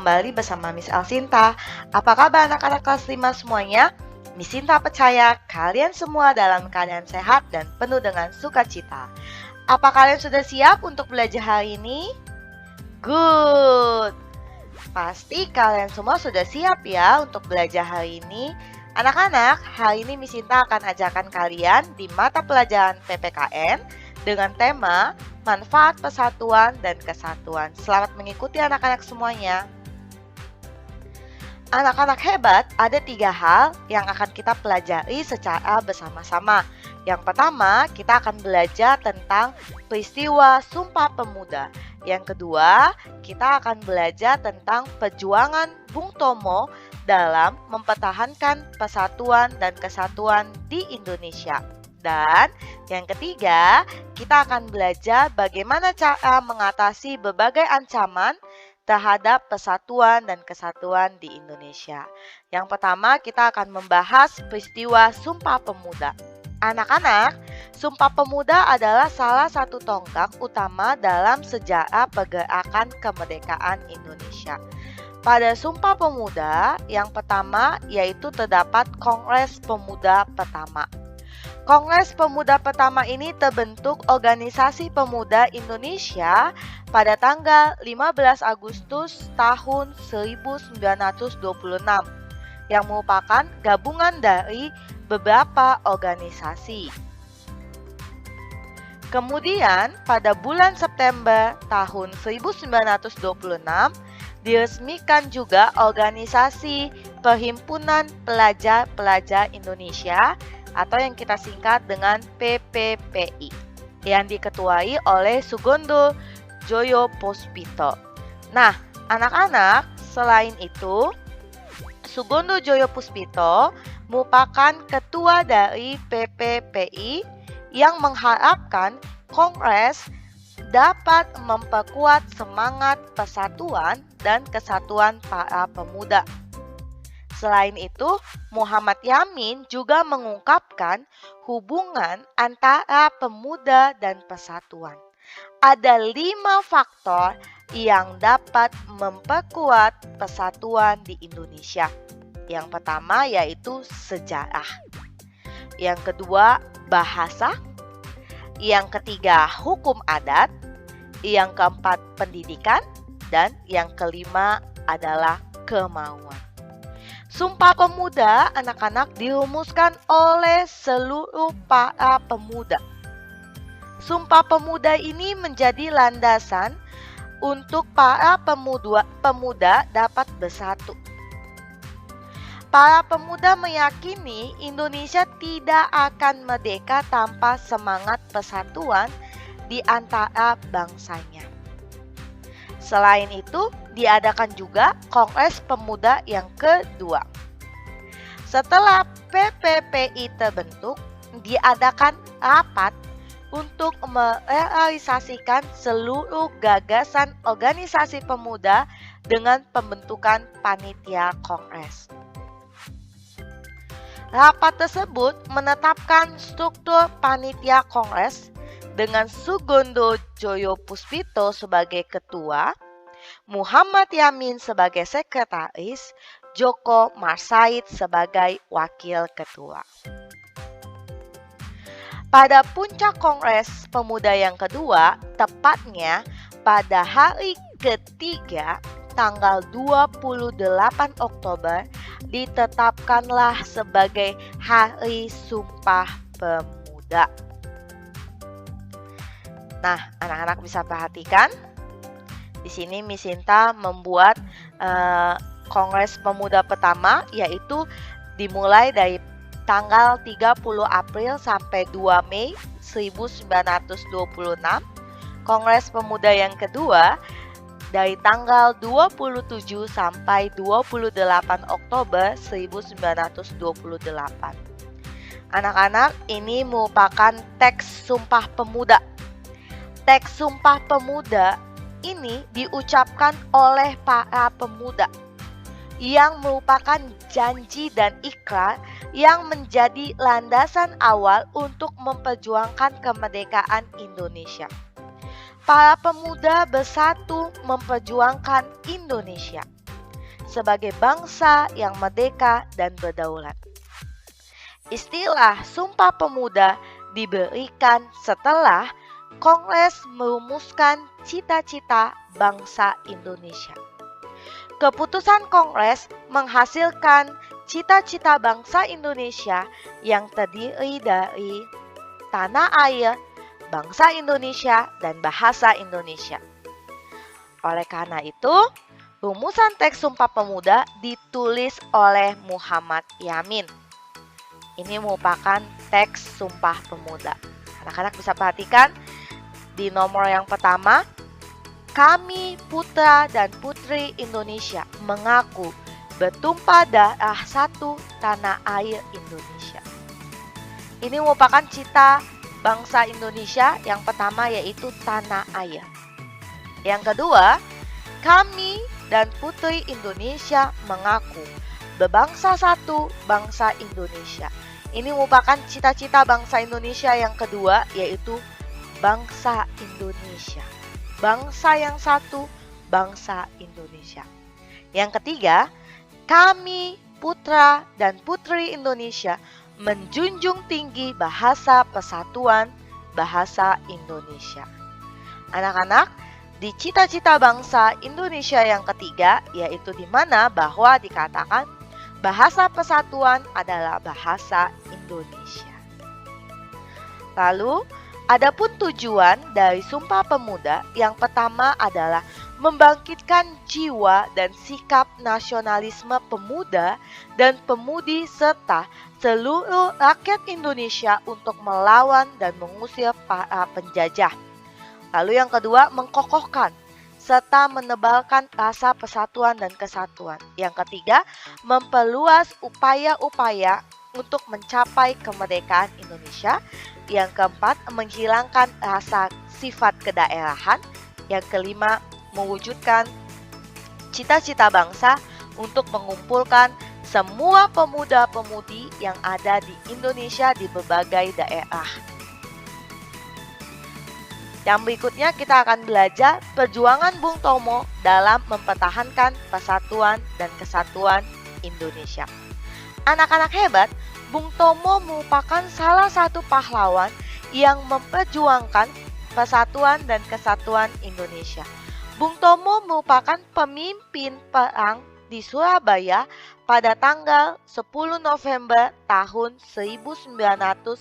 kembali bersama Miss Elsinta. Apa kabar anak-anak kelas 5 semuanya? Miss Sinta percaya kalian semua dalam keadaan sehat dan penuh dengan sukacita. Apa kalian sudah siap untuk belajar hari ini? Good! Pasti kalian semua sudah siap ya untuk belajar hari ini. Anak-anak, hari ini Miss Sinta akan ajarkan kalian di mata pelajaran PPKN dengan tema manfaat persatuan dan kesatuan. Selamat mengikuti anak-anak semuanya. Anak-anak hebat, ada 3 hal yang akan kita pelajari secara bersama-sama. Yang pertama, kita akan belajar tentang peristiwa Sumpah Pemuda. Yang kedua, kita akan belajar tentang perjuangan Bung Tomo dalam mempertahankan persatuan dan kesatuan di Indonesia. Dan yang ketiga, kita akan belajar bagaimana cara mengatasi berbagai ancaman terhadap persatuan dan kesatuan di Indonesia. Yang pertama, kita akan membahas peristiwa Sumpah Pemuda. Anak-anak, Sumpah Pemuda adalah salah satu tonggak utama dalam sejarah pergerakan kemerdekaan Indonesia. Pada Sumpah Pemuda, yang pertama yaitu terdapat Kongres Pemuda pertama. Kongres Pemuda pertama ini terbentuk Organisasi Pemuda Indonesia pada tanggal 15 Agustus tahun 1926 yang merupakan gabungan dari beberapa organisasi. Kemudian pada bulan September tahun 1926 diresmikan juga Organisasi Perhimpunan Pelajar-Pelajar Indonesia atau yang kita singkat dengan PPPI yang diketuai oleh Sugondo Joyo Puspito. Nah, anak-anak, selain itu Sugondo Joyo Puspito merupakan ketua dari PPPI yang mengharapkan Kongres dapat memperkuat semangat persatuan dan kesatuan para pemuda. Selain itu, Muhammad Yamin juga mengungkapkan hubungan antara pemuda dan persatuan. Ada 5 faktor yang dapat memperkuat persatuan di Indonesia. Yang pertama yaitu sejarah. Yang kedua, bahasa. Yang ketiga, hukum adat. Yang keempat, pendidikan. Dan yang kelima adalah kemauan. Sumpah Pemuda anak-anak dirumuskan oleh seluruh para pemuda. Sumpah Pemuda ini menjadi landasan untuk para pemuda dapat bersatu. Para pemuda meyakini Indonesia tidak akan merdeka tanpa semangat persatuan di antara bangsanya. Selain itu, diadakan juga Kongres Pemuda yang kedua. Setelah PPPI terbentuk, diadakan rapat untuk merealisasikan seluruh gagasan organisasi pemuda dengan pembentukan panitia kongres. Rapat tersebut menetapkan struktur panitia kongres dengan Sugondo Joyo Puspito sebagai ketua, Muhammad Yamin sebagai sekretaris, Joko Marsaid sebagai wakil ketua. Pada puncak Kongres Pemuda yang kedua, tepatnya pada hari ketiga, tanggal 28 Oktober, ditetapkanlah sebagai Hari Sumpah Pemuda. Nah, anak-anak bisa perhatikan. Di sini Miss Sinta membuat Kongres Pemuda pertama, yaitu dimulai dari tanggal 30 April sampai 2 Mei 1926. Kongres Pemuda yang kedua dari tanggal 27 sampai 28 Oktober 1928. Anak-anak, ini merupakan teks Sumpah Pemuda. Teks Sumpah Pemuda ini diucapkan oleh para pemuda yang merupakan janji dan ikrar yang menjadi landasan awal untuk memperjuangkan kemerdekaan Indonesia. Para pemuda bersatu memperjuangkan Indonesia. sebagai bangsa yang merdeka dan berdaulat. Istilah Sumpah Pemuda diberikan setelah Kongres merumuskan cita-cita bangsa Indonesia. Keputusan Kongres menghasilkan cita-cita bangsa Indonesia yang terdiri dari tanah air, bangsa Indonesia, dan bahasa Indonesia. Oleh karena itu, rumusan teks Sumpah Pemuda ditulis oleh Muhammad Yamin. Ini merupakan teks Sumpah Pemuda. Anak-anak bisa perhatikan di nomor yang pertama, kami putra dan putri Indonesia mengaku bertumpah darah satu tanah air Indonesia. Ini merupakan cita bangsa Indonesia yang pertama, yaitu tanah air. Yang kedua, kami dan putri Indonesia mengaku berbangsa satu bangsa Indonesia. Ini merupakan cita-cita bangsa Indonesia yang kedua, yaitu bangsa Indonesia. Bangsa yang satu, bangsa Indonesia. Yang ketiga, kami putra dan putri Indonesia menjunjung tinggi bahasa persatuan, bahasa Indonesia. Anak-anak, di cita-cita bangsa Indonesia yang ketiga, yaitu di mana bahwa dikatakan bahasa persatuan adalah bahasa Indonesia. Lalu, adapun tujuan dari Sumpah Pemuda yang pertama adalah membangkitkan jiwa dan sikap nasionalisme pemuda dan pemudi serta seluruh rakyat Indonesia untuk melawan dan mengusir para penjajah. Lalu yang kedua, mengkokohkan serta menebalkan rasa persatuan dan kesatuan. Yang ketiga, memperluas upaya-upaya untuk mencapai kemerdekaan Indonesia. Yang keempat, menghilangkan rasa sifat kedaerahan. Yang kelima, mewujudkan cita-cita bangsa untuk mengumpulkan semua pemuda-pemudi yang ada di Indonesia di berbagai daerah. Yang berikutnya kita akan belajar perjuangan Bung Tomo dalam mempertahankan persatuan dan kesatuan Indonesia. Anak-anak hebat, Bung Tomo merupakan salah satu pahlawan yang memperjuangkan persatuan dan kesatuan Indonesia. Bung Tomo merupakan pemimpin perang di Surabaya pada tanggal 10 November tahun 1945.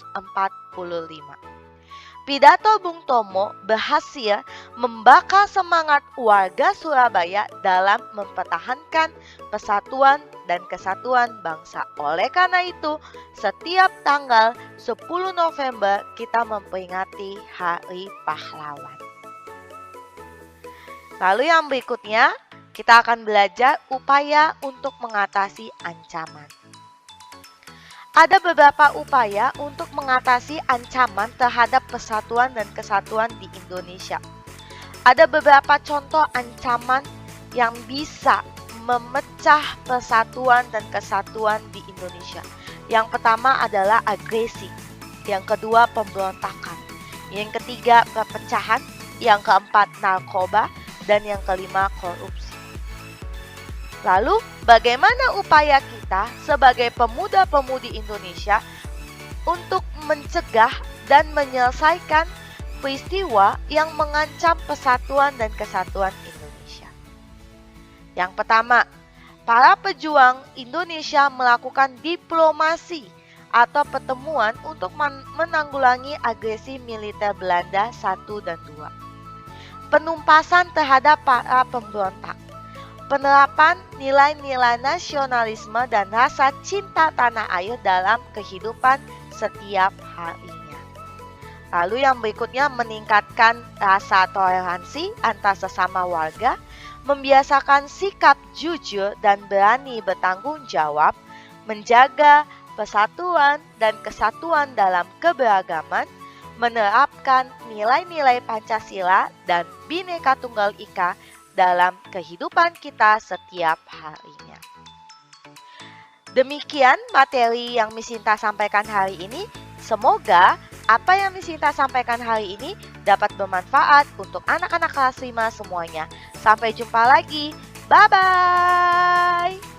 Pidato Bung Tomo berhasil membakar semangat warga Surabaya dalam mempertahankan persatuan dan kesatuan bangsa. Oleh karena itu, setiap tanggal 10 November kita memperingati Hari Pahlawan. Lalu yang berikutnya, kita akan belajar upaya untuk mengatasi ancaman. Ada beberapa upaya untuk mengatasi ancaman terhadap persatuan dan kesatuan di Indonesia. Ada beberapa contoh ancaman yang bisa memecah persatuan dan kesatuan di Indonesia. Yang pertama adalah agresi, yang kedua pemberontakan, yang ketiga perpecahan, yang keempat narkoba, dan yang kelima korupsi. Lalu, bagaimana upaya kita sebagai pemuda-pemudi Indonesia untuk mencegah dan menyelesaikan peristiwa yang mengancam persatuan dan kesatuan Indonesia? Yang pertama, para pejuang Indonesia melakukan diplomasi atau pertemuan untuk menanggulangi agresi militer Belanda 1 dan 2. Penumpasan terhadap para pemberontak. Penerapan nilai-nilai nasionalisme dan rasa cinta tanah air dalam kehidupan setiap harinya. Lalu yang berikutnya, meningkatkan rasa toleransi antar sesama warga, membiasakan sikap jujur dan berani bertanggung jawab, menjaga persatuan dan kesatuan dalam keberagaman, menerapkan nilai-nilai Pancasila dan Bhinneka Tunggal Ika dalam kehidupan kita setiap harinya. Demikian materi yang Miss Sinta sampaikan hari ini. Semoga apa yang Miss Sinta sampaikan hari ini dapat bermanfaat untuk anak-anak kelas 5 semuanya. Sampai jumpa lagi Bye-bye!